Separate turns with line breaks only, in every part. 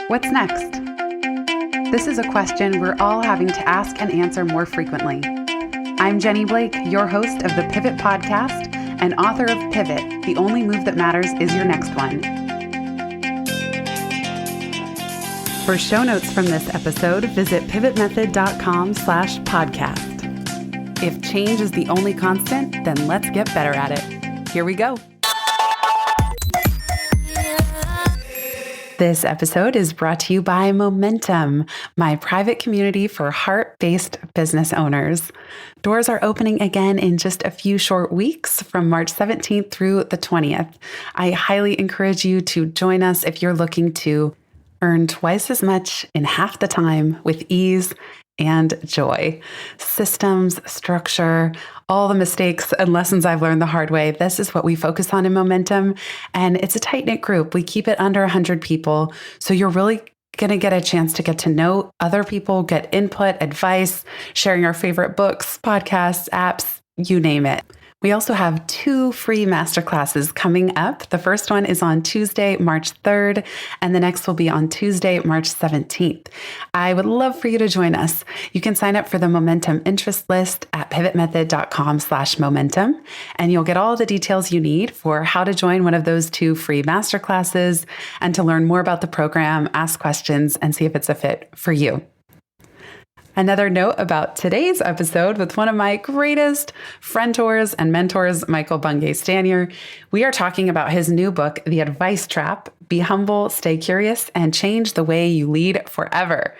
What's next? This is a question we're all having to ask and answer more frequently. I'm Jenny Blake, your host of the Pivot Podcast and author of Pivot, The Only Move That Matters Is Your Next One. For show notes from this episode, visit pivotmethod.com/podcast. If change is the only constant, then let's get better at it. Here we go. This episode is brought to you by Momentum, my private community for heart-based business owners. Doors are opening again in just a few short weeks from March 17th through the 20th. I highly encourage you to join us if you're looking to earn twice as much in half the time with ease and joy. Systems, structure, all the mistakes and lessons I've learned the hard way. This is what we focus on in Momentum. And it's a tight-knit group. We keep it under 100 people. So you're really going to get a chance to get to know other people, get input, advice, sharing our favorite books, podcasts, apps, you name it. We also have 2 free masterclasses coming up. The first one is on Tuesday, March 3rd, and the next will be on Tuesday, March 17th. I would love for you to join us. You can sign up for the Momentum interest list at pivotmethod.com/momentum, and you'll get all the details you need for how to join one of those 2 free masterclasses and to learn more about the program, ask questions, and see if it's a fit for you. Another note about today's episode with one of my greatest friendtors and mentors, Michael Bungay-Stanier. We are talking about his new book, The Advice Trap: Be Humble, Stay Curious, and Change the Way You Lead Forever.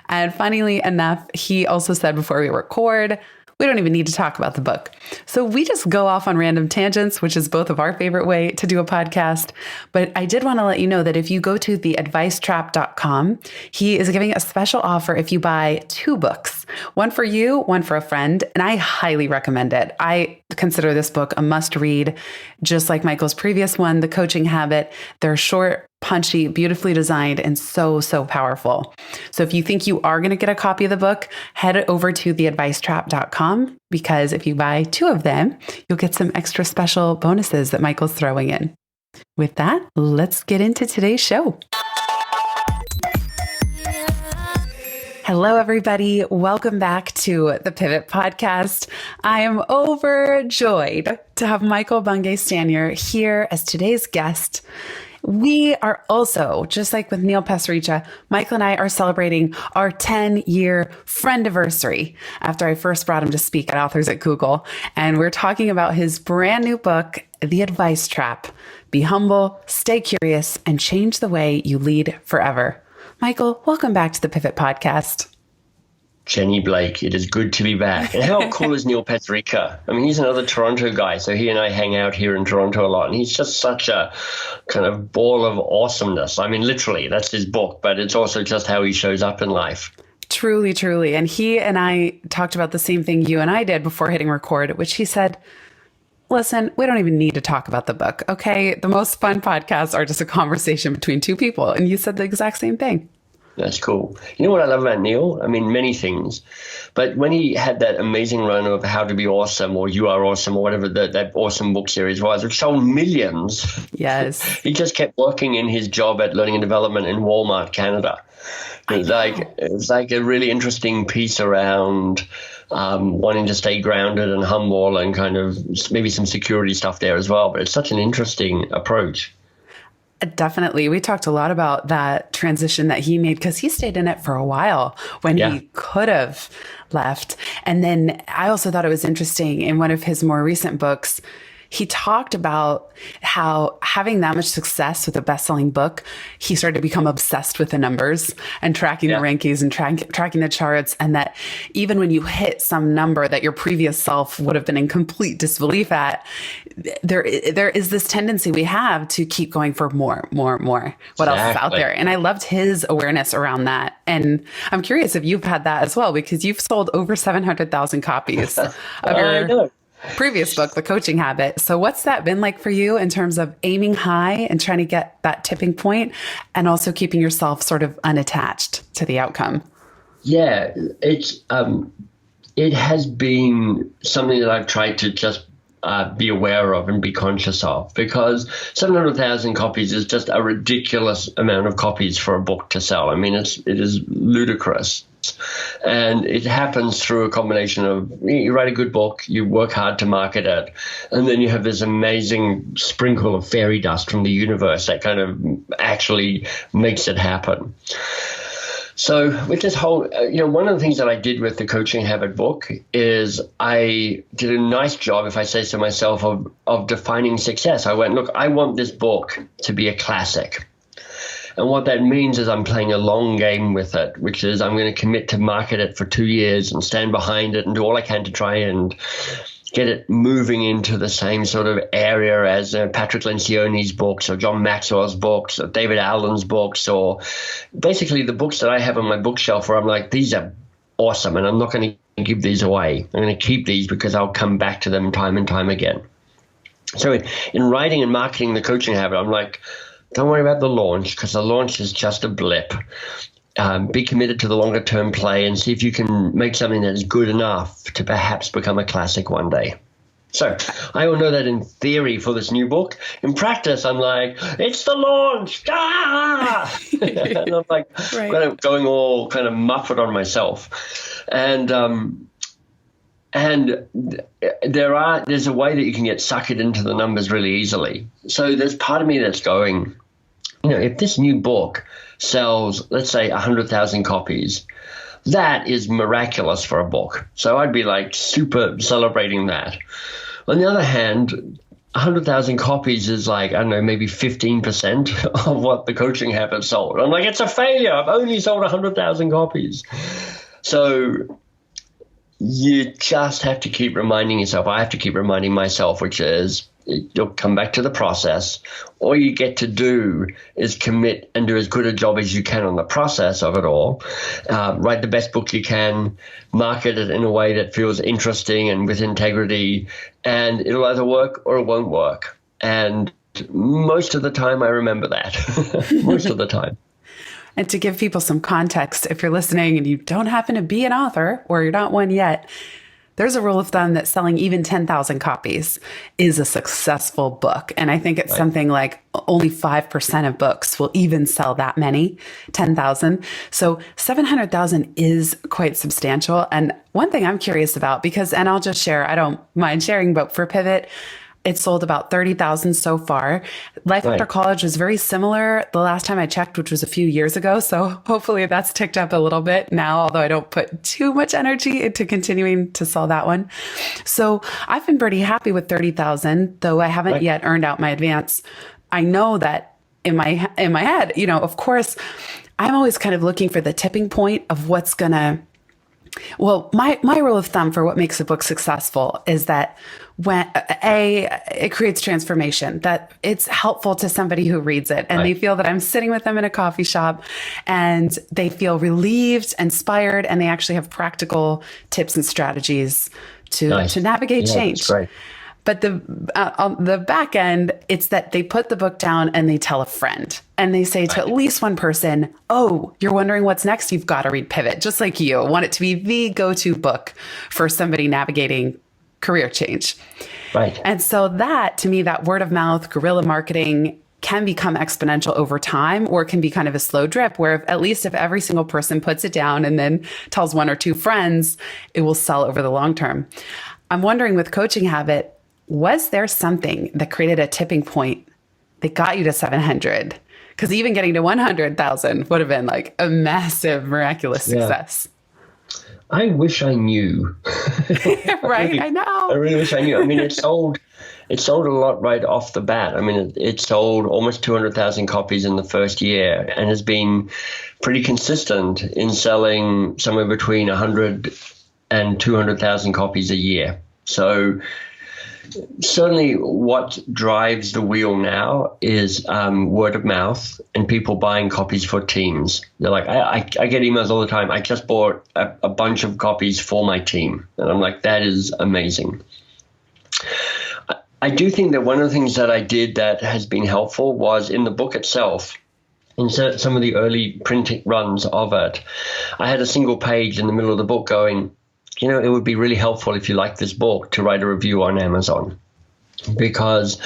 And funnily enough, he also said before we record, we don't even need to talk about the book. So we just go off on random tangents, which is both of our favorite way to do a podcast. But I did want to let you know that if you go to theadvicetrap.com, he is giving a special offer if you buy 2 books, one for you, one for a friend. And I highly recommend it. I consider this book a must read, just like Michael's previous one, The Coaching Habit. They're short, punchy, beautifully designed, and so powerful. So if you think you are going to get a copy of the book, head over to theadvicetrap.com, because if you buy 2 of them, you'll get some extra special bonuses that Michael's throwing in. With that, let's get into today's show. Hello, everybody. Welcome back to the Pivot Podcast. I am overjoyed to have Michael Bungay-Stanier here as today's guest. We are also, just like with Neil Pasricha, Michael and I are celebrating our 10-year friendiversary after I first brought him to speak at Authors at Google. And we're talking about his brand new book, The Advice Trap: Be Humble, Stay Curious, and Change the Way You Lead Forever. Michael, welcome back to the Pivot Podcast.
Jenny Blake, it is good to be back. And how cool is Neil Pasricha? I mean, he's another Toronto guy, so he and I hang out here in Toronto a lot, and he's just such a kind of ball of awesomeness. I mean, literally, that's his book, but it's also just how he shows up in life.
Truly, truly. And he and I talked about the same thing you and I did before hitting record, which he said, listen, we don't even need to talk about the book, okay? The most fun podcasts are just a conversation between 2 people. And you said the exact same thing.
That's cool. You know what I love about Neil? I mean, many things. But when he had that amazing run of How to Be Awesome or You Are Awesome or whatever that awesome book series was, which sold millions.
Yes.
He just kept working in his job at Learning and Development in Walmart, Canada. It's like a really interesting piece around wanting to stay grounded and humble and kind of maybe some security stuff there as well. But it's such an interesting approach.
Definitely. We talked a lot about that transition that he made because he stayed in it for a while when he could have left. And then I also thought it was interesting in one of his more recent books, he talked about how having that much success with a best-selling book, he started to become obsessed with the numbers and tracking the rankings and tracking the charts. And that even when you hit some number that your previous self would have been in complete disbelief at, there is this tendency we have to keep going for more. What else is out there? And I loved his awareness around that. And I'm curious if you've had that as well, because you've sold over 700,000 copies of your previous book, The Coaching Habit. So what's that been like for you in terms of aiming high and trying to get that tipping point and also keeping yourself sort of unattached to the outcome?
Yeah, it has been something that I've tried to just be aware of and be conscious of, because 700,000 copies is just a ridiculous amount of copies for a book to sell. I mean, it is ludicrous. And it happens through a combination of you write a good book, you work hard to market it, and then you have this amazing sprinkle of fairy dust from the universe that kind of actually makes it happen. So with this whole, one of the things that I did with the Coaching Habit book is I did a nice job, if I say so myself, of defining success. I went, look, I want this book to be a classic. And what that means is I'm playing a long game with it, which is I'm going to commit to market it for 2 years and stand behind it and do all I can to try and get it moving into the same sort of area as Patrick Lencioni's books or John Maxwell's books or David Allen's books, or basically the books that I have on my bookshelf where I'm like, these are awesome and I'm not going to give these away. I'm going to keep these because I'll come back to them time and time again. So in writing and marketing the Coaching Habit, I'm like, don't worry about the launch, because the launch is just a blip. Be committed to the longer term play and see if you can make something that is good enough to perhaps become a classic one day. So I all know that in theory for this new book. In practice, I'm like, it's the launch. Ah! And I'm like going all kind of Muppet on myself. And there's a way that you can get suckered into the numbers really easily. So there's part of me that's going, if this new book sells, let's say 100,000 copies, that is miraculous for a book. So I'd be like super celebrating that. On the other hand, 100,000 copies is like, I don't know, maybe 15% of what the Coaching Habit sold. I'm like, it's a failure. I've only sold 100,000 copies. So you just have to keep reminding yourself. I have to keep reminding myself, which is you'll come back to the process. All you get to do is commit and do as good a job as you can on the process of it all. Write the best book you can, market it in a way that feels interesting and with integrity, and it'll either work or it won't work. And most of the time, I remember that. Most of the time.
And to give people some context, if you're listening and you don't happen to be an author or you're not one yet, there's a rule of thumb that selling even 10,000 copies is a successful book. And I think it's something like only 5% of books will even sell that many, 10,000. So 700,000 is quite substantial. And one thing I'm curious about, and I'll just share, I don't mind sharing, but for Pivot, it's sold about 30,000 so far. Life After College was very similar the last time I checked, which was a few years ago. So hopefully that's ticked up a little bit now, although I don't put too much energy into continuing to sell that one. So I've been pretty happy with 30,000, though I haven't yet earned out my advance. I know that in my head, of course, I'm always kind of looking for the tipping point of what's going to. Well, my rule of thumb for what makes a book successful is that when it creates transformation, that it's helpful to somebody who reads it and they feel that I'm sitting with them in a coffee shop and they feel relieved, inspired, and they actually have practical tips and strategies to navigate change. That's great. But on the back end, it's that they put the book down and they tell a friend and they say to at least one person, oh, you're wondering what's next? You've got to read Pivot, just like you. Want it to be the go-to book for somebody navigating career change. Right. And so that, to me, that word of mouth, guerrilla marketing can become exponential over time, or it can be kind of a slow drip where at least if every single person puts it down and then tells one or two friends, it will sell over the long term. I'm wondering with Coaching Habit, was there something that created a tipping point that got you to 700? Because even getting to 100,000 would have been like a massive, miraculous success.
I wish I knew.
Right, I know.
I really wish I knew. I mean, it sold a lot right off the bat. I mean, it sold almost 200,000 copies in the first year and has been pretty consistent in selling somewhere between 100 and 200,000 copies a year. So certainly what drives the wheel now is word of mouth and people buying copies for teams. They're like, I get emails all the time. I just bought a bunch of copies for my team. And I'm like, that is amazing. I do think that one of the things that I did that has been helpful was in the book itself. In some of the early printing runs of it, I had a single page in the middle of the book going, it would be really helpful if you like this book to write a review on Amazon. because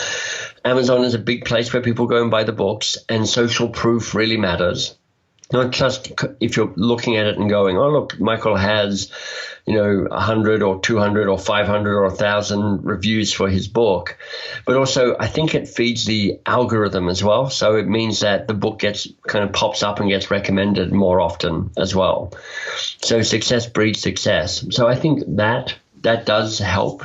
Amazon is a big place where people go and buy the books, and social proof really matters. Not just if you're looking at it and going, oh, look, Michael has, 100 or 200 or 500 or 1,000 reviews for his book. But also, I think it feeds the algorithm as well. So it means that the book pops up and gets recommended more often as well. So success breeds success. So I think that does help.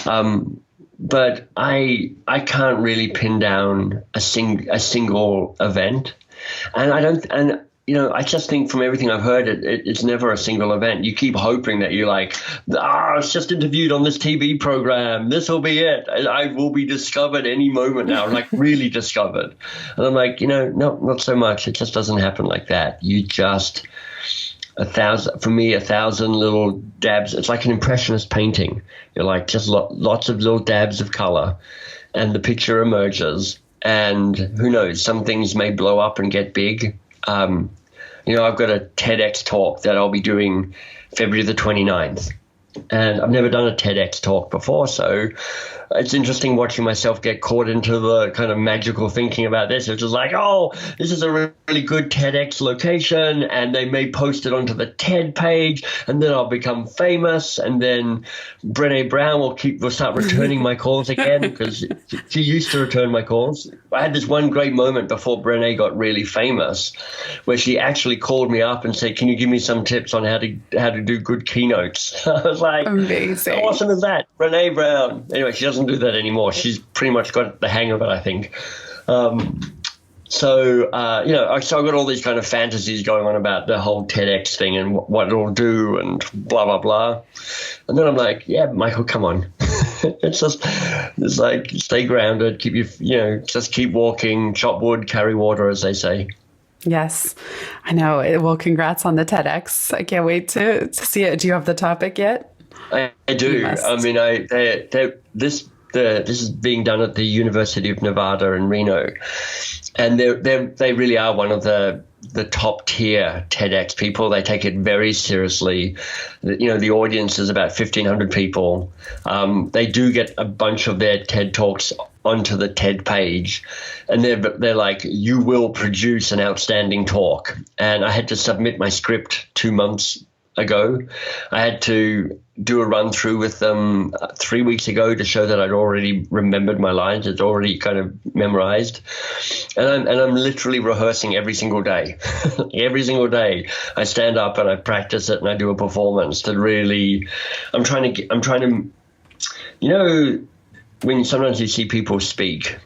But I can't really pin down a single event. And I just think from everything I've heard, it's never a single event. You keep hoping that you're like, I was just interviewed on this TV program. This will be it. I will be discovered any moment now, like really discovered. And I'm like, no, not so much. It just doesn't happen like that. You just, 1,000 little dabs. It's like an impressionist painting. You're like just lots of little dabs of color, and the picture emerges. And who knows, some things may blow up and get big. I've got a TEDx talk that I'll be doing February the 29th. And I've never done a TEDx talk before, so it's interesting watching myself get caught into the kind of magical thinking about this. It's just like, oh, this is a really good TEDx location, and they may post it onto the TED page, and then I'll become famous, and then Brené Brown will start returning my calls again, because she used to return my calls. I had this one great moment before Brené got really famous, where she actually called me up and said, "Can you give me some tips on how to do good keynotes?" I was like,
amazing.
How awesome is that? Brené Brown. Anyway, she doesn't do that anymore. She's pretty much got the hang of it, I think. So I've got all these kind of fantasies going on about the whole TEDx thing and what it'll do and blah, blah, blah. And then I'm like, yeah, Michael, come on. It's like, stay grounded, just keep walking, chop wood, carry water, as they say.
Yes, I know. Well, congrats on the TEDx. I can't wait to see it. Do you have the topic yet?
I do. I mean, this is being done at the University of Nevada in Reno, and they really are one of the top tier TEDx people. They take it very seriously. The audience is about 1,500 people. They do get a bunch of their TED Talks onto the TED page, and they're like, you will produce an outstanding talk. And I had to submit my script 2 months ago. I had to do a run through with them 3 weeks ago to show that I'd already remembered my lines. It's already kind of memorized, and I'm literally rehearsing every single day. Every single day, I stand up and I practice it and I do a performance to really. I'm trying to, when sometimes you see people speak.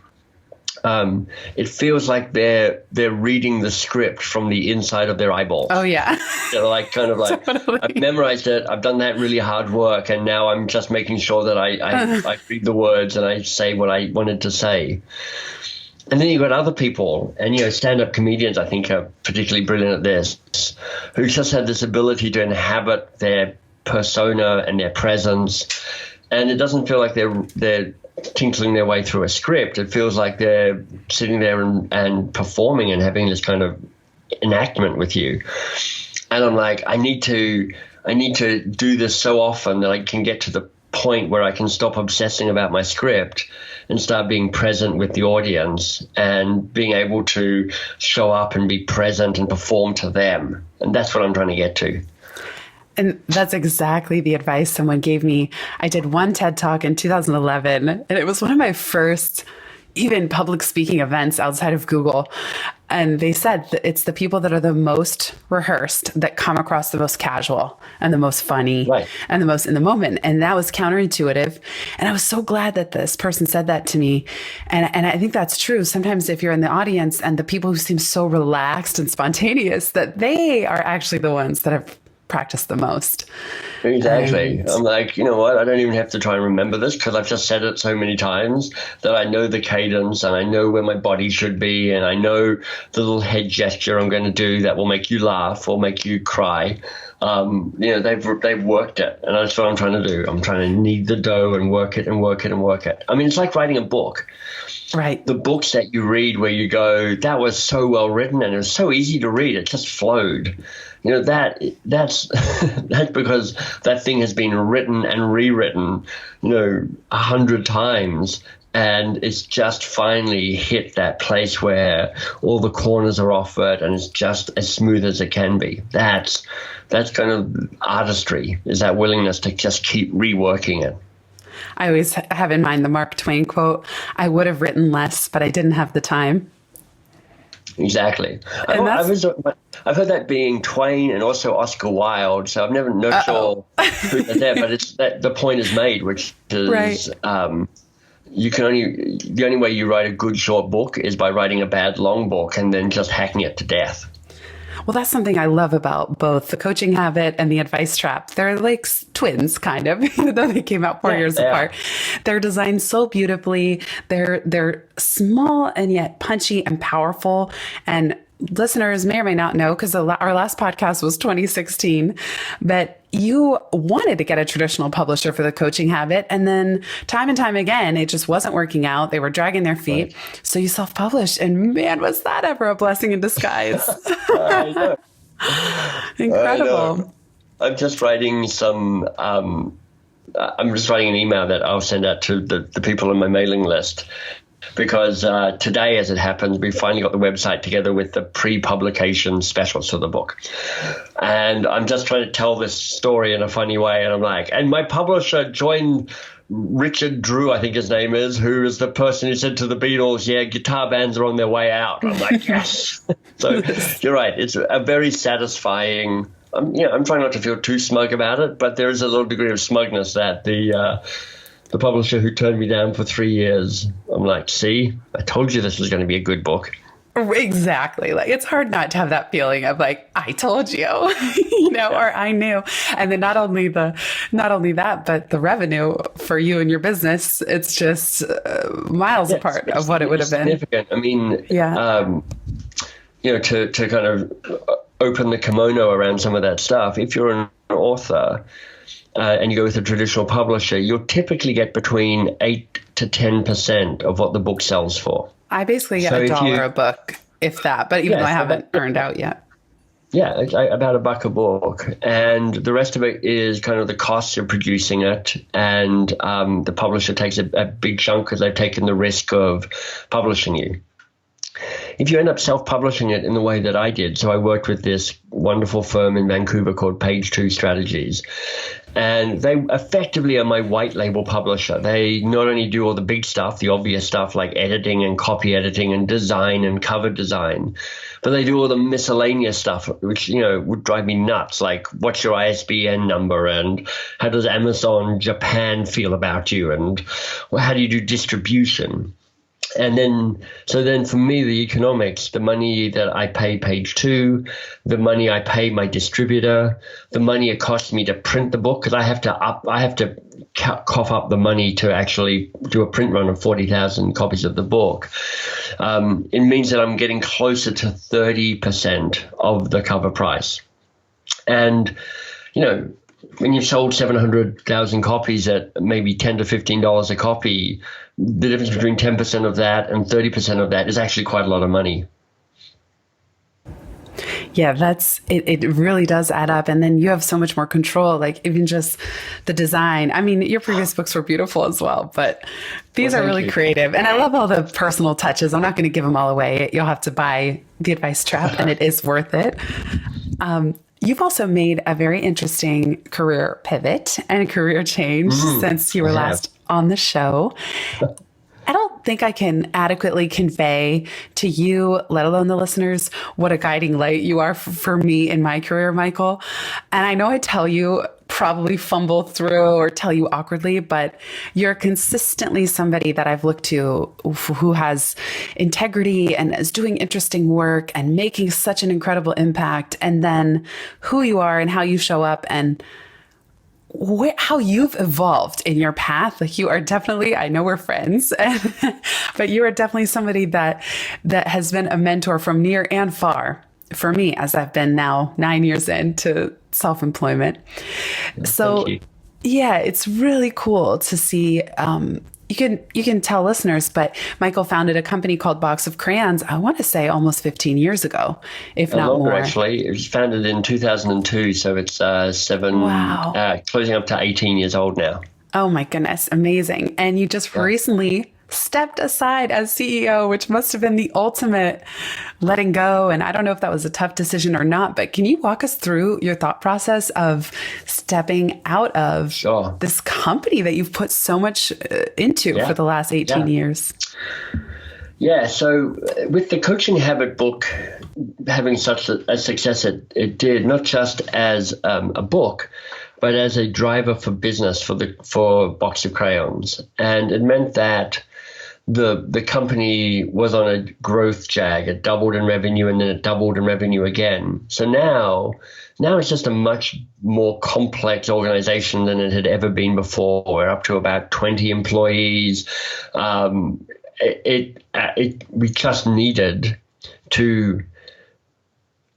It feels like they're reading the script from the inside of their eyeballs.
Oh, yeah.
They're like, totally. I've memorized it. I've done that really hard work. And now I'm just making sure that I read the words and I say what I wanted to say. And then you've got other people, and, stand-up comedians, I think, are particularly brilliant at this, who just have this ability to inhabit their persona and their presence. And it doesn't feel like they're tinkling their way through a script. It feels like they're sitting there and performing and having this kind of enactment with you. And I'm like, I need to do this so often that I can get to the point where I can stop obsessing about my script and start being present with the audience and being able to show up and be present and perform to them. And that's what I'm trying to get to.
And that's exactly the advice someone gave me. I did one TED Talk in 2011, and it was one of my first even public speaking events outside of Google. And they said that it's the people that are the most rehearsed that come across the most casual and the most funny, right, and the most in the moment. And that was counterintuitive. And I was so glad that this person said that to me. And I think that's true. Sometimes if you're in the audience and the people who seem so relaxed and spontaneous, that they are actually the ones that have practiced the most.
Exactly. I'm like, you know what? I don't even have to try and remember this because I've just said it so many times that I know the cadence and I know where my body should be and I know the little head gesture I'm going to do that will make you laugh or make you cry. They've worked it, and that's what I'm trying to do. I'm trying to knead the dough and work it and work it and work it. I mean, it's like writing a book.
Right. The
books that you read where you go, that was so well written and it was so easy to read. It just flowed. That's because that thing has been written and rewritten, 100 times. And it's just finally hit that place where all the corners are off it and it's just as smooth as it can be. That's kind of artistry, is that willingness to just keep reworking it.
I always have in mind the Mark Twain quote, I would have written less, but I didn't have the time.
Exactly. I've heard that being Twain and also Oscar Wilde, so I'm never not sure who's there, but it's that the point is made, which is
right.
The only way you write a good short book is by writing a bad long book and then just hacking it to death.
Well, that's something I love about both The Coaching Habit and The Advice Trap. They're like twins, kind of, even though they came out 4 years apart. They're designed so beautifully. They're small and yet punchy and powerful. And listeners may or may not know, because our last podcast was 2016, but you wanted to get a traditional publisher for The Coaching Habit. And then time and time again, it just wasn't working out. They were dragging their feet. Right. So you self-published. And man, was that ever a blessing in disguise.
I know.
Incredible.
I know. I'm just writing an email that I'll send out to the people on my mailing list. Because today, as it happens, we finally got the website together with the pre-publication specials for the book. And I'm just trying to tell this story in a funny way. And I'm like, and my publisher joined Richard Drew, I think his name is, who is the person who said to the Beatles, yeah, guitar bands are on their way out. I'm like, yes. So you're right. It's a very satisfying. I'm trying not to feel too smug about it, but there is a little degree of smugness that the publisher who turned me down for 3 years, I'm like, see, I told you this was going to be a good book.
Exactly. Like, it's hard not to have that feeling of like, I told you, or I knew. And then not only that, but the revenue for you and your business, it's just miles apart of what it would have been.
Significant. I mean, to kind of open the kimono around some of that stuff, if you're an author, and you go with a traditional publisher, you'll typically get between 8 to 10% of what the book sells for.
I basically get $1 a book, if that, but even though I haven't earned out yet.
Yeah, it's about $1 a book. And the rest of it is kind of the costs of producing it. And the publisher takes a big chunk because they've taken the risk of publishing you. If you end up self-publishing it in the way that I did, so I worked with this wonderful firm in Vancouver called Page 2 Strategies, and they effectively are my white label publisher. They not only do all the big stuff, the obvious stuff like editing and copy editing and design and cover design, but they do all the miscellaneous stuff, which, would drive me nuts, like what's your ISBN number and how does Amazon Japan feel about you and how do you do distribution? And then for me, the economics, the money that I pay Page 2, the money I pay my distributor, the money it costs me to print the book, because I have to cough up the money to actually do a print run of 40,000 copies of the book. It means that I'm getting closer to 30% of the cover price. And, when you've sold 700,000 copies at maybe $10 to $15 a copy, the difference between 10% of that and 30% of that is actually quite a lot of money.
Yeah, it really does add up. And then you have so much more control, like even just the design. I mean, your previous books were beautiful as well, but these are really creative. And I love all the personal touches. I'm not going to give them all away. You'll have to buy The Advice Trap and it is worth it. You've also made a very interesting career pivot and a career change since you were last on the show. I don't think I can adequately convey to you, let alone the listeners, what a guiding light you are for me in my career, Michael. And I know I tell you, probably fumble through or tell you awkwardly, but you're consistently somebody that I've looked to who has integrity and is doing interesting work and making such an incredible impact. And then who you are and how you show up and how you've evolved in your path. Like, you are definitely, I know we're friends, but you are definitely somebody that has been a mentor from near and far for me, as I've been now 9 years into self-employment. So yeah, it's really cool to see you can tell listeners, but Michael founded a company called Box of Crayons, I want to say almost 15 years ago, if not
longer,
more.
Actually, it was founded in 2002, so it's closing up to 18 years old now.
Oh my goodness, amazing. And you just recently stepped aside as CEO, which must have been the ultimate letting go. And I don't know if that was a tough decision or not, but can you walk us through your thought process of stepping out of this company that you've put so much into for the last 18 years?
Yeah, so with the Coaching Habit book having such a success it did, not just as a book, but as a driver for business for Box of Crayons. And it meant that the company was on a growth jag. It doubled in revenue and then it doubled in revenue again. So now it's just a much more complex organization than it had ever been before. We're up to about 20 employees. We just needed to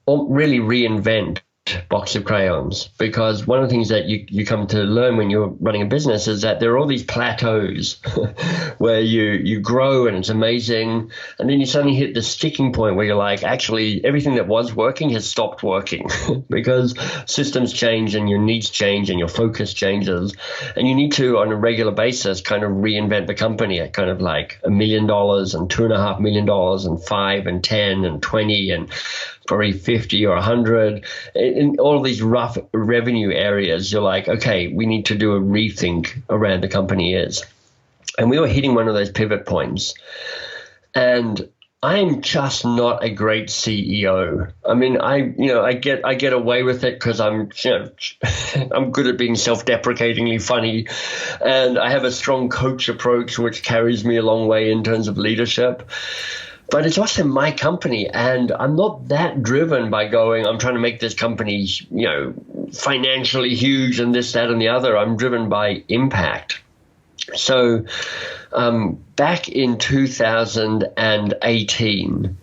really reinvent Box of Crayons, because one of the things that you come to learn when you're running a business is that there are all these plateaus where you grow and it's amazing, and then you suddenly hit the sticking point where you're like, actually everything that was working has stopped working because systems change and your needs change and your focus changes, and you need to on a regular basis kind of reinvent the company at kind of like $1 million and $2.5 million and 5 and 10 and 20 and probably 50 or 100 in all of these rough revenue areas. You're like, okay, we need to do a rethink around the company is. And we were hitting one of those pivot points. And I'm just not a great CEO. I mean, I get away with it because I'm good at being self-deprecatingly funny, and I have a strong coach approach which carries me a long way in terms of leadership. But it's also my company, and I'm not that driven by I'm trying to make this company, financially huge and this, that, and the other. I'm driven by impact. So back in 2018,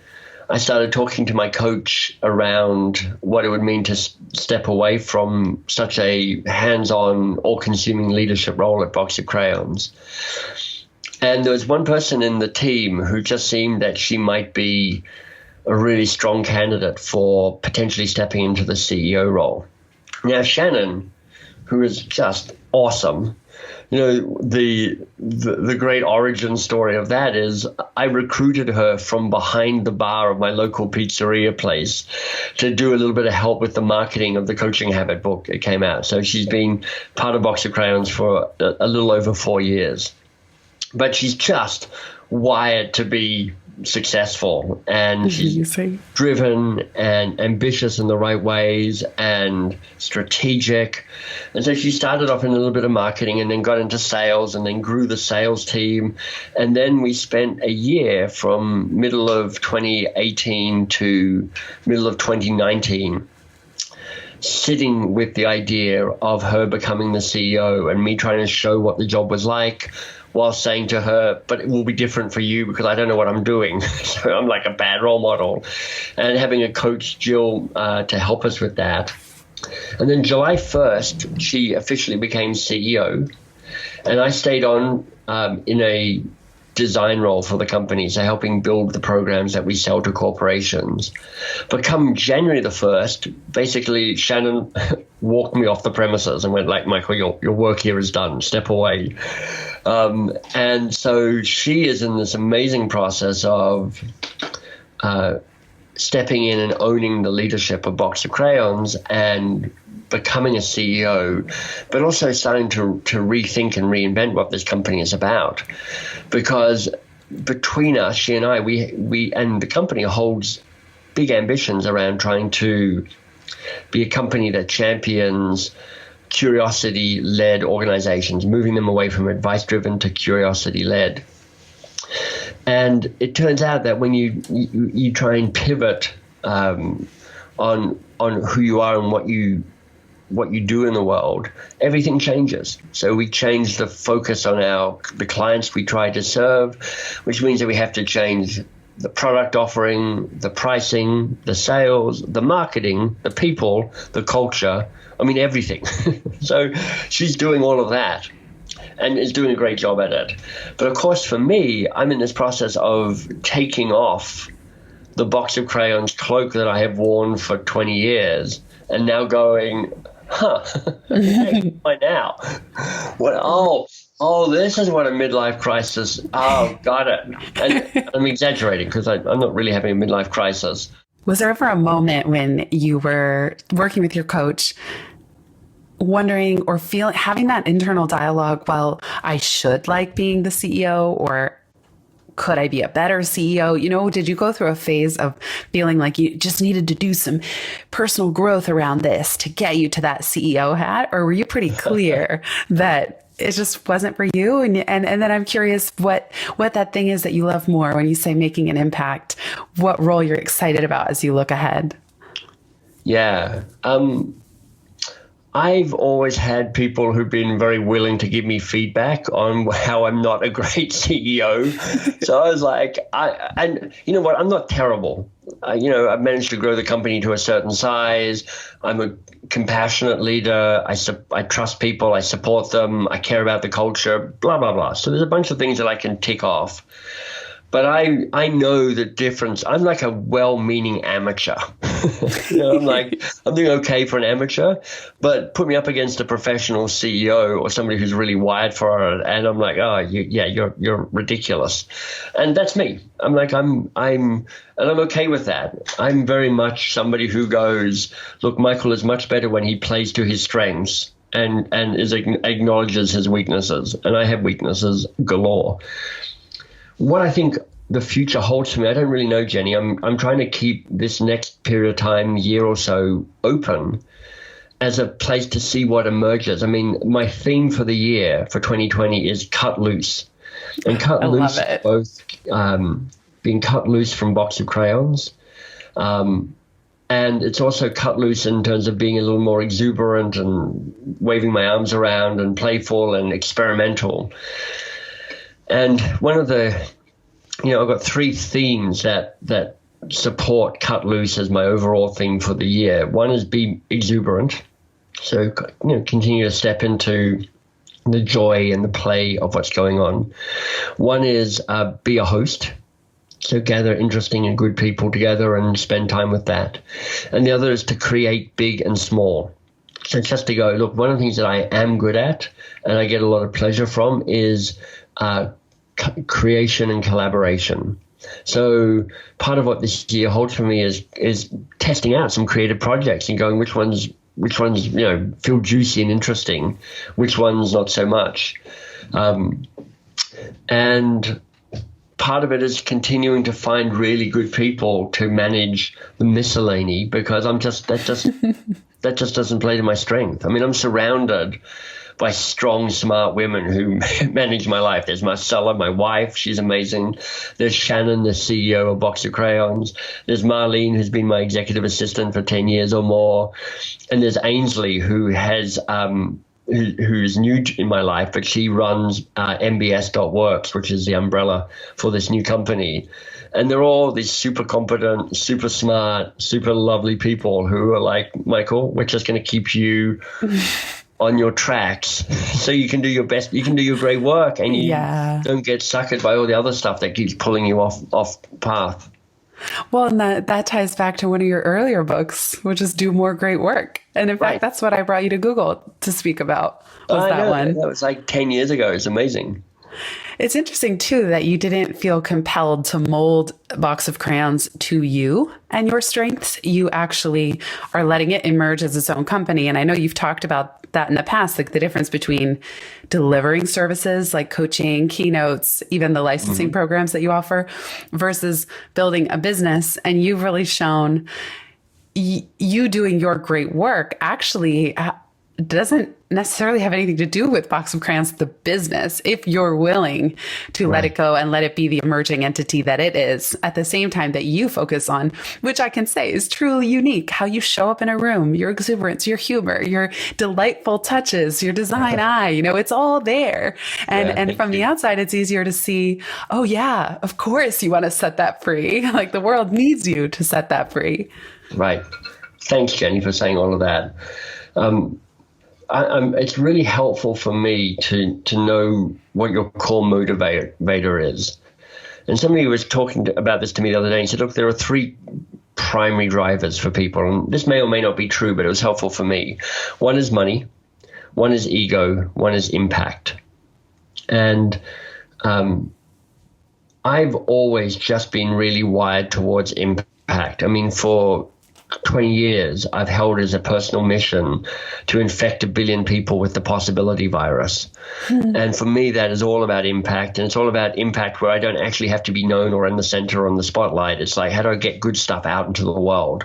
I started talking to my coach around what it would mean to step away from such a hands-on, all-consuming leadership role at Box of Crayons. And there was one person in the team who just seemed that she might be a really strong candidate for potentially stepping into the CEO role. Now, Shannon, who is just awesome, the great origin story of that is I recruited her from behind the bar of my local pizzeria place to do a little bit of help with the marketing of the Coaching Habit book. It came out. So she's been part of Box of Crayons for a little over 4 years. But she's just wired to be successful, and she's driven and ambitious in the right ways and strategic. And so she started off in a little bit of marketing and then got into sales and then grew the sales team. And then we spent a year from middle of 2018 to middle of 2019 sitting with the idea of her becoming the CEO and me trying to show what the job was like, while saying to her, but it will be different for you because I don't know what I'm doing. So I'm like a bad role model. And having a coach, Jill, to help us with that. And then July 1st, she officially became CEO. And I stayed on in a design role for the company, so helping build the programs that we sell to corporations. But come January the 1st, basically Shannon walked me off the premises and went like, Michael, your work here is done. Step away. And so she is in this amazing process of stepping in and owning the leadership of Box of Crayons and becoming a CEO, but also starting to rethink and reinvent what this company is about. Because between us, she and I, we and the company holds big ambitions around trying to be a company that champions curiosity-led organizations, moving them away from advice-driven to curiosity-led. And it turns out that when you try and pivot on who you are and what you do in the world, everything changes. So we change the focus on the clients we try to serve, which means that we have to change the product offering, the pricing, the sales, the marketing, the people, the culture. I mean, everything. So she's doing all of that. and is doing a great job at it. But of course, for me, I'm in this process of taking off the box of crayons cloak that I have worn for 20 years and now going, why now? What? Oh, this is what a midlife crisis. Oh, got it. And I'm exaggerating because I'm not really having a midlife crisis.
Was there ever a moment when you were working with your coach, wondering or having that internal dialogue, well, I should like being the CEO, or could I be a better CEO? You know, did you go through a phase of feeling like you just needed to do some personal growth around this to get you to that CEO hat? Or were you pretty clear that it just wasn't for you? And then I'm curious what that thing is that you love more when you say making an impact, what role you're excited about as you look ahead.
Yeah. I've always had people who've been very willing to give me feedback on how I'm not a great CEO. So I was like, and you know what? I'm not terrible. I've managed to grow the company to a certain size. I'm a compassionate leader. I trust people. I support them. I care about the culture, blah, blah, blah. So there's a bunch of things that I can tick off. But I know the difference. I'm like a well-meaning amateur. I'm doing okay for an amateur, but put me up against a professional CEO or somebody who's really wired for it, and I'm like, oh, you're ridiculous, and that's me. I'm okay with that. I'm very much somebody who goes, look, Michael is much better when he plays to his strengths and acknowledges his weaknesses, and I have weaknesses galore. What I think the future holds for me, I don't really know, Jenny. I'm trying to keep this next period of time, year or so, open as a place to see what emerges. I mean, my theme for the year for 2020 is cut loose. And cut loose is both being cut loose from box of crayons. And it's also cut loose in terms of being a little more exuberant and waving my arms around and playful and experimental. And one of the, I've got three themes that support cut loose as my overall theme for the year. One is be exuberant. So, continue to step into the joy and the play of what's going on. One is be a host. So gather interesting and good people together and spend time with that. And the other is to create big and small. So it's just to go, look, one of the things that I am good at and I get a lot of pleasure from is creation and collaboration. So part of what this year holds for me is testing out some creative projects and going which ones feel juicy and interesting, which ones not so much. And part of it is continuing to find really good people to manage the miscellany, because that just doesn't play to my strength. I mean, I'm surrounded by strong, smart women who manage my life. There's Marcella, my wife. She's amazing. There's Shannon, the CEO of Box of Crayons. There's Marlene, who's been my executive assistant for 10 years or more. And there's Ainsley, who has who's new in my life, but she runs MBS.works, which is the umbrella for this new company. And they're all these super competent, super smart, super lovely people who are like, Michael, we're just going to keep you on your tracks so you can do your best, you can do your great work, and you don't get suckered by all the other stuff that keeps pulling you off path.
Well, and that ties back to one of your earlier books, which is Do More Great Work. And in fact, that's what I brought you to Google to speak about, was that one.
That was like 10 years ago. It's amazing.
It's interesting, too, that you didn't feel compelled to mold Box of Crayons to you and your strengths. You actually are letting it emerge as its own company. And I know you've talked about that in the past, like the difference between delivering services like coaching, keynotes, even the licensing programs that you offer, versus building a business. And you've really shown you doing your great work actually doesn't necessarily have anything to do with Box of Crayons, the business, if you're willing to let it go and let it be the emerging entity that it is, at the same time that you focus on, which I can say is truly unique, how you show up in a room, your exuberance, your humor, your delightful touches, your design eye, it's all there. And from the outside, it's easier to see, oh yeah, of course you want to set that free. Like the world needs you to set that free.
Right. Thanks, Jenny, for saying all of that. it's really helpful for me to know what your core motivator is. And somebody was talking about this to me the other day. He said, look, there are three primary drivers for people. And this may or may not be true, but it was helpful for me. One is money, one is ego, one is impact. And I've always just been really wired towards impact. I mean, for 20 years, I've held as a personal mission to infect 1 billion people with the possibility virus. And for me, that is all about impact. And it's all about impact where I don't actually have to be known or in the center or in the spotlight. It's like, how do I get good stuff out into the world?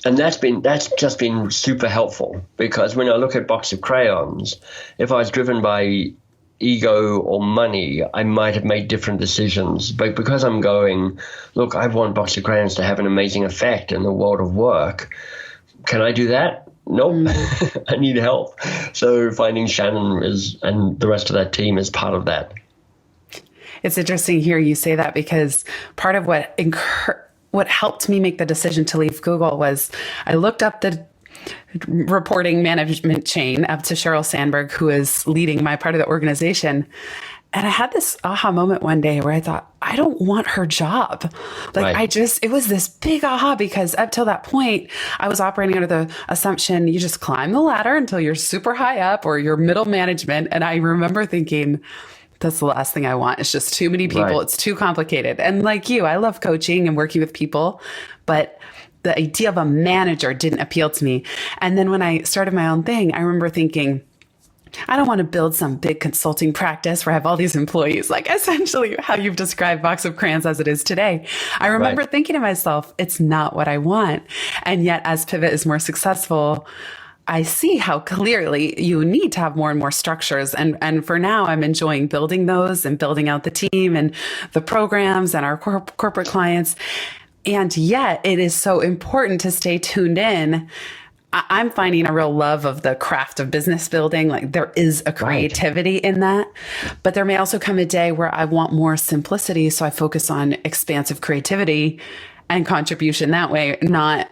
And that's just been super helpful, because when I look at Box of Crayons, if I was driven by ego or money, I might have made different decisions. But because I'm going, look, I want Box of Crayons to have an amazing effect in the world of work. Can I do that? Nope. I need help. So finding Shannon and the rest of that team is part of that.
It's interesting to hear you say that, because part of what helped me make the decision to leave Google was I looked up the reporting management chain up to Sheryl Sandberg, who is leading my part of the organization. And I had this aha moment one day where I thought, I don't want her job. It was this big aha, because up till that point, I was operating under the assumption you just climb the ladder until you're super high up or you're middle management. And I remember thinking, that's the last thing I want. It's just too many people. Right. It's too complicated. And like you, I love coaching and working with people, but the idea of a manager didn't appeal to me. And then when I started my own thing, I remember thinking, I don't want to build some big consulting practice where I have all these employees, like essentially how you've described Box of Crayons as it is today. I remember thinking to myself, it's not what I want. And yet as Pivot is more successful, I see how clearly you need to have more and more structures. And for now, I'm enjoying building those and building out the team and the programs and our corporate clients. And yet it is so important to stay tuned in. I'm finding a real love of the craft of business building. Like there is a creativity in that, but there may also come a day where I want more simplicity. So I focus on expansive creativity and contribution that way, not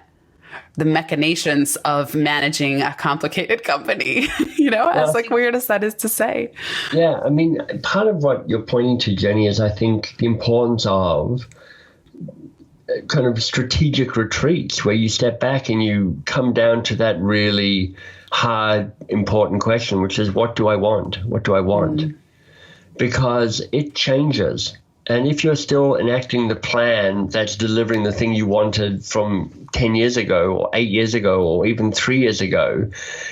the machinations of managing a complicated company, as like weird as that is to say.
Yeah. I mean, part of what you're pointing to, Jenny, is I think the importance of kind of strategic retreats where you step back and you come down to that really hard, important question, which is, what do I want? What do I want? Because it changes. And if you're still enacting the plan that's delivering the thing you wanted from 10 years ago or 8 years ago or even 3 years ago,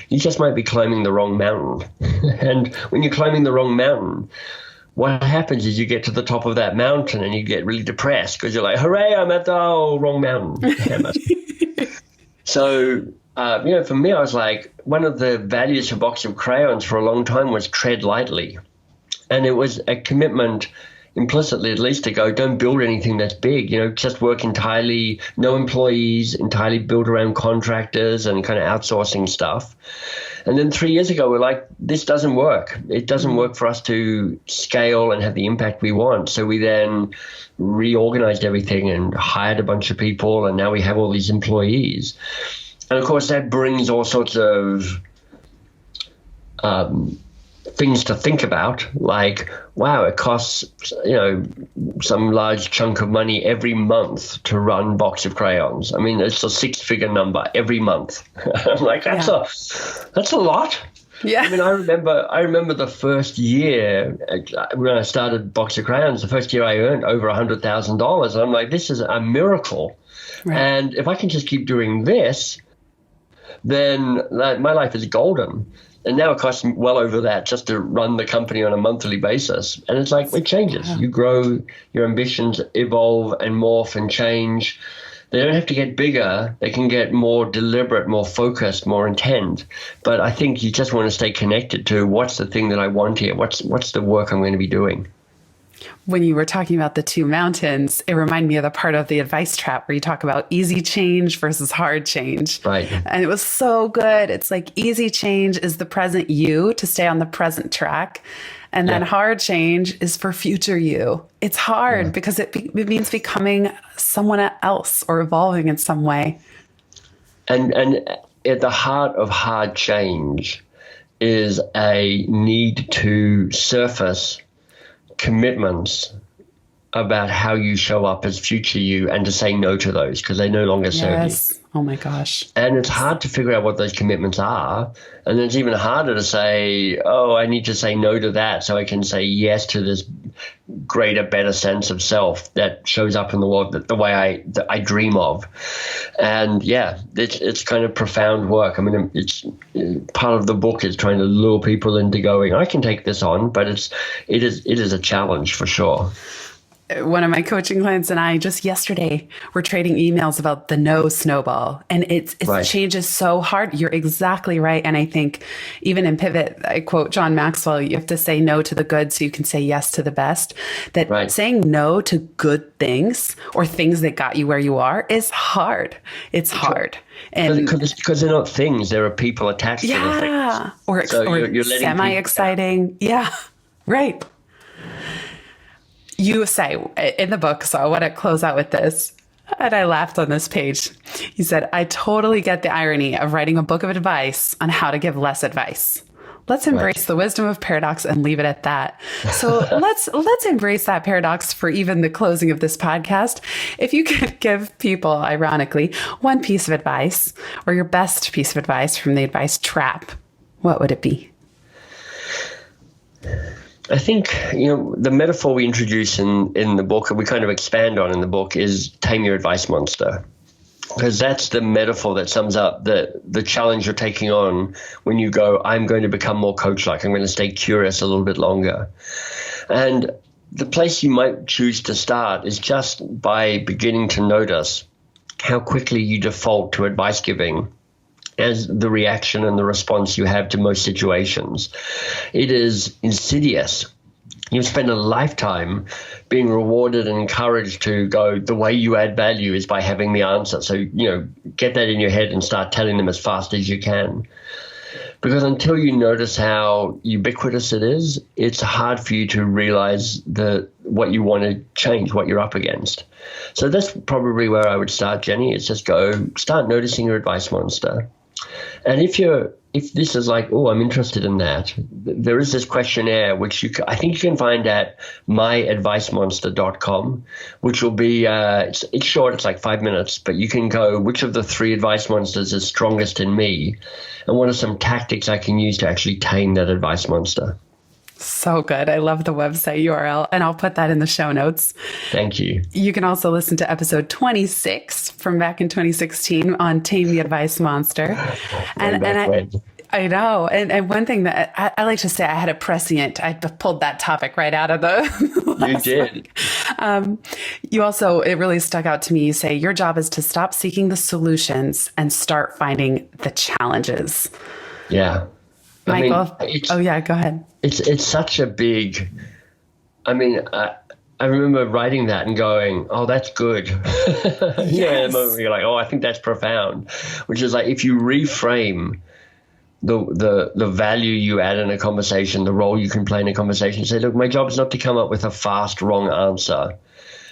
you just might be climbing the wrong mountain. And when you're climbing the wrong mountain, what happens is you get to the top of that mountain and you get really depressed because you're like, hooray, I'm at the wrong mountain. So, for me, I was like, one of the values for Box of Crayons for a long time was tread lightly. And it was a commitment implicitly, at least, to go, don't build anything that's big, just work entirely, no employees, entirely built around contractors and kind of outsourcing stuff. And then 3 years ago, we're like, this doesn't work. It doesn't work for us to scale and have the impact we want. So we then reorganized everything and hired a bunch of people. And now we have all these employees. And of course, that brings all sorts of things to think about, like, wow, it costs, some large chunk of money every month to run Box of Crayons. I mean, it's a 6-figure number every month. I'm like, that's a lot. Yeah. I mean, I remember the first year when I started Box of Crayons, the first year I earned over $100,000. I'm like, this is a miracle. Right. And if I can just keep doing this, then my life is golden. And now it costs well over that just to run the company on a monthly basis. And it's like, it changes. You grow, your ambitions evolve and morph and change. They don't have to get bigger. They can get more deliberate, more focused, more intent. But I think you just want to stay connected to what's the thing that I want here? What's the work I'm going to be doing?
When you were talking about the two mountains, it reminded me of the part of the advice trap where you talk about easy change versus hard change.
Right.
And it was so good. It's like easy change is the present you to stay on the present track. And then hard change is for future you. It's hard because it means becoming someone else or evolving in some way.
And at the heart of hard change is a need to surface commitments about how you show up as future you and to say no to those because they no longer serve you.
Yes. Oh my gosh.
And it's hard to figure out what those commitments are. And then it's even harder to say, oh, I need to say no to that so I can say yes to this greater, better sense of self that shows up in the world the way I dream of. And yeah, it's kind of profound work. I mean, it's part of the book is trying to lure people into going, I can take this on, but it is a challenge for sure.
One of my coaching clients and I just yesterday were trading emails about the no snowball, and it
Right.
changes so hard. You're exactly right. And I think even in Pivot, I quote John Maxwell, you have to say no to the good so you can say yes to the best. That
Right.
saying no to good things or things that got you where you are is hard. It's hard. And
Because they're not things, there are people attached to the things.
yeah, or
So you're letting
semi-exciting. Yeah, right. You say in the book, so I want to close out with this, and I laughed on this page. You said, I totally get the irony of writing a book of advice on how to give less advice. Let's embrace the wisdom of paradox and leave it at that. So let's embrace that paradox for even the closing of this podcast. If you could give people, ironically, one piece of advice or your best piece of advice from the advice trap, what would it be?
I think, the metaphor we introduce in the book, and we kind of expand on in the book, is tame your advice monster. Because that's the metaphor that sums up the challenge you're taking on when you go, I'm going to become more coach-like. I'm going to stay curious a little bit longer. And the place you might choose to start is just by beginning to notice how quickly you default to advice giving as the reaction and the response you have to most situations. It is insidious. You spend a lifetime being rewarded and encouraged to go, the way you add value is by having the answer. So, get that in your head and start telling them as fast as you can. Because until you notice how ubiquitous it is, it's hard for you to realize what you want to change, what you're up against. So that's probably where I would start, Jenny, is just start noticing your advice monster. And if this is like, oh, I'm interested in that, there is this questionnaire, which I think you can find at myadvicemonster.com, which will be, it's short, it's like 5 minutes, but you can go, which of the 3 advice monsters is strongest in me? And what are some tactics I can use to actually tame that advice monster?
So good. I love the website URL, and I'll put that in the show notes.
Thank you.
You can also listen to episode 26 from back in 2016 on Tame the Advice Monster. I know. And one thing that I like to say, I had a prescient. I pulled that topic right out of the
You did.
You also, it really stuck out to me. You say your job is to stop seeking the solutions and start finding the challenges.
Yeah.
Michael, go ahead.
It's such a big, I remember writing that and going, oh, that's good.
Yes.
You're like, oh, I think that's profound, which is like, if you reframe the value you add in a conversation, the role you can play in a conversation, say, look, my job is not to come up with a fast, wrong answer.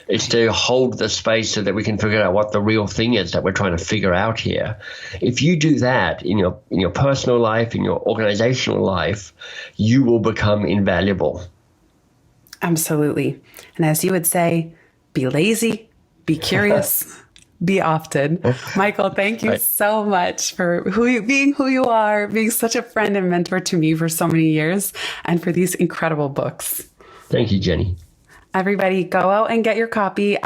It's to hold the space so that we can figure out what the real thing is that we're trying to figure out here. If you do that in your personal life, in your organizational life, you will become invaluable.
Absolutely. And as you would say, be lazy, be curious, be often. Michael, thank you so much for being who you are, being such a friend and mentor to me for so many years, and for these incredible books.
Thank you, Jenny.
Everybody go out and get your copy.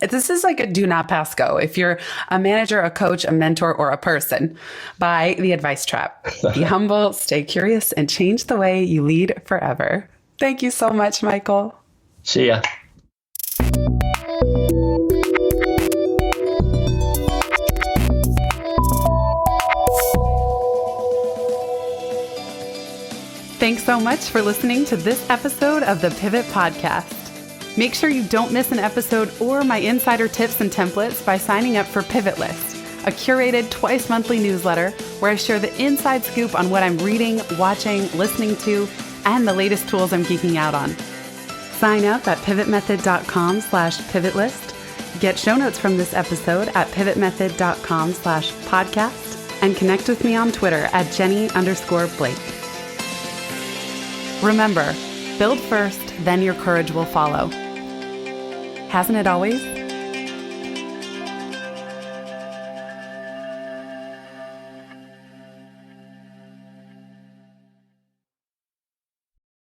This is like a do not pass go. If you're a manager, a coach, a mentor, or a person, buy The Advice Trap. Be humble, stay curious, and change the way you lead forever. Thank you so much, Michael.
See ya.
Thanks so much for listening to this episode of the Pivot Podcast. Make sure you don't miss an episode or my insider tips and templates by signing up for Pivot List, a curated twice monthly newsletter where I share the inside scoop on what I'm reading, watching, listening to, and the latest tools I'm geeking out on. Sign up at pivotmethod.com/pivotlist. Get show notes from this episode at pivotmethod.com/podcast. and connect with me on Twitter at Jenny_Blake. Remember, build first, then your courage will follow. Hasn't it always?